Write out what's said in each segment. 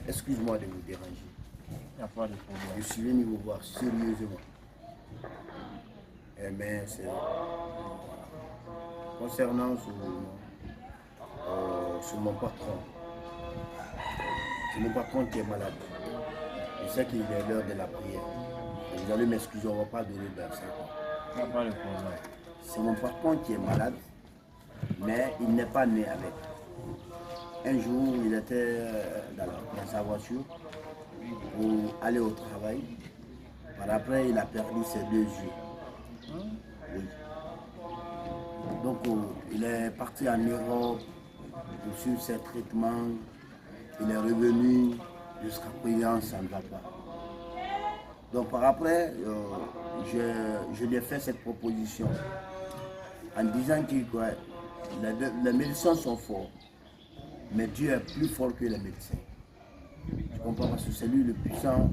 Excuse-moi de vous déranger. Il n'y a pas de problème. Je suis venu vous voir sérieusement. Mais c'est concernant sur mon patron. C'est mon patron qui est malade. Je sais qu'il est l'heure de la prière. Et vous allez m'excuser, on ne va pas donner d'argent. Il n'y a pas de problème. C'est mon patron qui est malade, mais il n'est pas né avec. Un jour, il était dans sa voiture pour aller au travail. Par après, il a perdu ses deux yeux. Oui. Donc, il est parti en Europe pour suivre ses traitements. Il est revenu. Jusqu'à présent, ça ne va pas. Donc, par après, je lui ai fait cette proposition en disant que les médecins sont forts, mais Dieu est plus fort que les médecins. Tu comprends? Parce que c'est lui le puissant,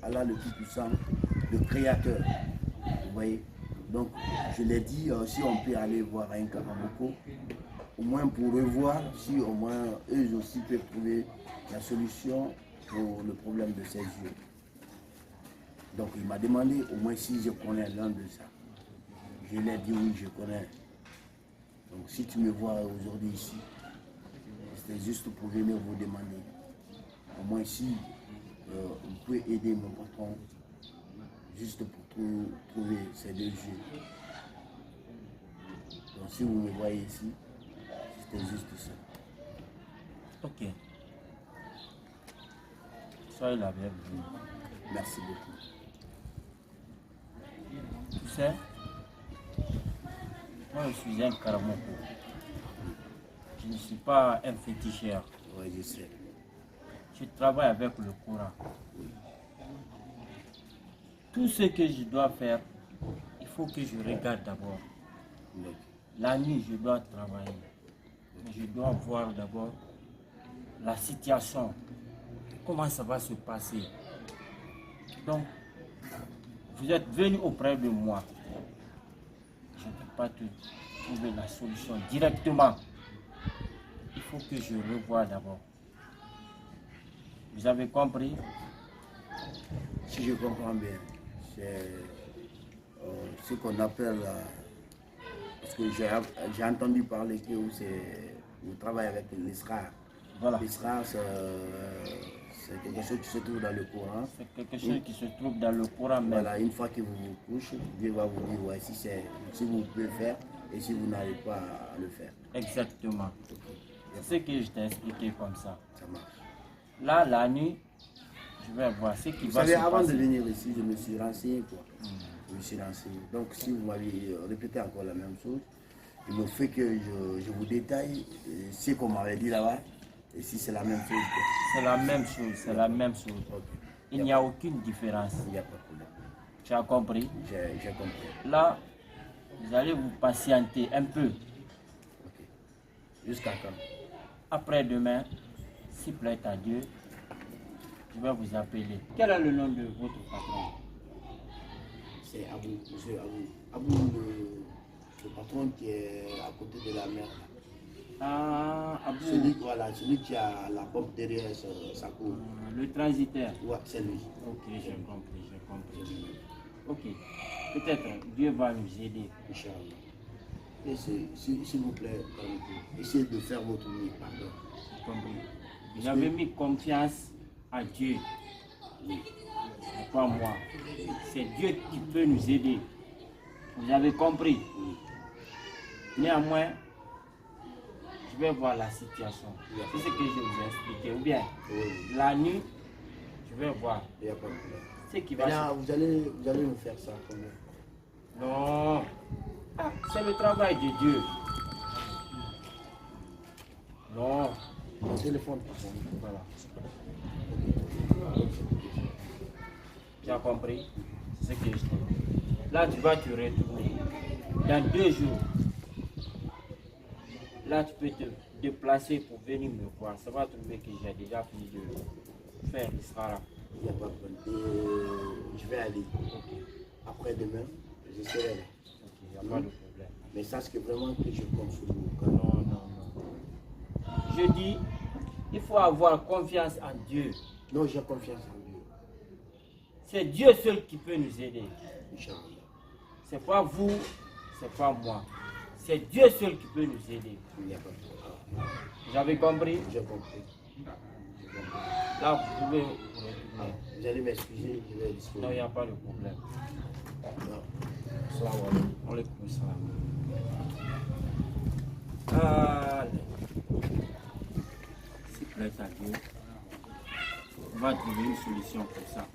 Allah le plus puissant, le créateur. Vous voyez? Donc, je l'ai dit, si on peut aller voir un Karamoko, au moins pour revoir si au moins eux aussi peuvent trouver la solution pour le problème de ses yeux. Donc, il m'a demandé au moins si je connais l'un de ça. Je lui ai dit oui, je connais. Donc, si tu me vois aujourd'hui ici, c'était juste pour venir vous demander. Au moins si vous pouvez aider mon patron, juste pour trouver ces deux yeux. Donc, si vous me voyez ici, c'était juste ça. Ok. Soyez la bienvenue. Merci beaucoup. Tu sais, moi je suis un Karamoko. Je ne suis pas un féticheur. Oui, je sais. Je travaille avec le Coran. Tout ce que je dois faire, il faut que je regarde d'abord. Oui. La nuit, je dois travailler. Mais je dois voir d'abord la situation. Comment ça va se passer. Donc, vous êtes venu auprès de moi. Je ne peux pas te trouver la solution directement. Il faut que je revoie d'abord. Vous avez compris? Si je comprends bien, c'est ce qu'on appelle, parce que j'ai entendu parler que vous travaillez avec l'ISRA. Voilà. L'ISRA, c'est quelque chose qui se trouve dans le Coran. C'est quelque chose qui se trouve dans le Coran même. Voilà, une fois que vous vous couchez, Dieu va vous dire ouais, si vous pouvez faire et si vous n'arrivez pas à le faire. Exactement. Okay. C'est ce que je t'ai expliqué comme ça. Ça marche. Là, la nuit, je vais voir ce qui Vous va se savez, passer. avant de venir ici, je me suis renseigné. Je me suis renseigné. Donc, si vous m'avez répété encore la même chose, il me fait que je vous détaille ce qu'on m'avait dit là-bas et si c'est la même chose. C'est la même chose, c'est la même chose. Okay. Il n'y a aucune différence. Il n'y a pas de problème. Tu as compris? J'ai compris. Là, vous allez vous patienter un peu. Okay. Jusqu'à quand? Après-demain, s'il plaît à Dieu, je vais vous appeler. Quel est le nom de votre patron? C'est Abou, monsieur Abou. Abou, le patron qui est à côté de la mer. Ah, Abou. Celui qui a la pompe derrière sa cour. Le transitaire. Ouais, c'est lui. Ok, j'ai compris, j'ai compris. Ok, peut-être Dieu va nous aider. Inch'Allah. Et s'il vous plaît, essayez de faire votre mieux, pardon. J'ai compris. Vous avez mis confiance à Dieu. Oui. C'est pas moi. C'est Dieu qui peut nous aider. Vous avez compris? Oui. Néanmoins, je vais voir la situation. C'est ce que je vous ai expliqué. Ou bien, Oui. la nuit, je vais voir. Il n'y a pas de problème. Ce qui va Là, vous allez me faire ça comment? Non. Ah, c'est le travail de Dieu. Non. Mon téléphone, par contre. Voilà. Tu as compris? C'est ce que je dis. Là, tu vas te retrouver. Dans 2 jours, là, tu peux te déplacer pour venir me voir. Ça va trouver que j'ai déjà fini de faire l'Isra. Il n'y a pas de problème. Je vais aller. Ok. Après-demain, je serai là. Ok, il n'y a pas de problème. Mais sache que vraiment que je compte sur vous. Non. Je dis, il faut avoir confiance en Dieu. Non, j'ai confiance en Dieu. C'est Dieu seul qui peut nous aider. Inch'Allah. C'est pas vous, c'est pas moi. C'est Dieu seul qui peut nous aider. Il n'y a pas de problème. Vous avez compris? J'ai compris. Là, vous pouvez retourner. Vous allez m'excuser, je vais discuter. Non, il n'y a pas de problème. Non. Salam alaikum. Alaykoum salam. Allez. S'il plaît à Dieu, on va trouver une solution pour ça.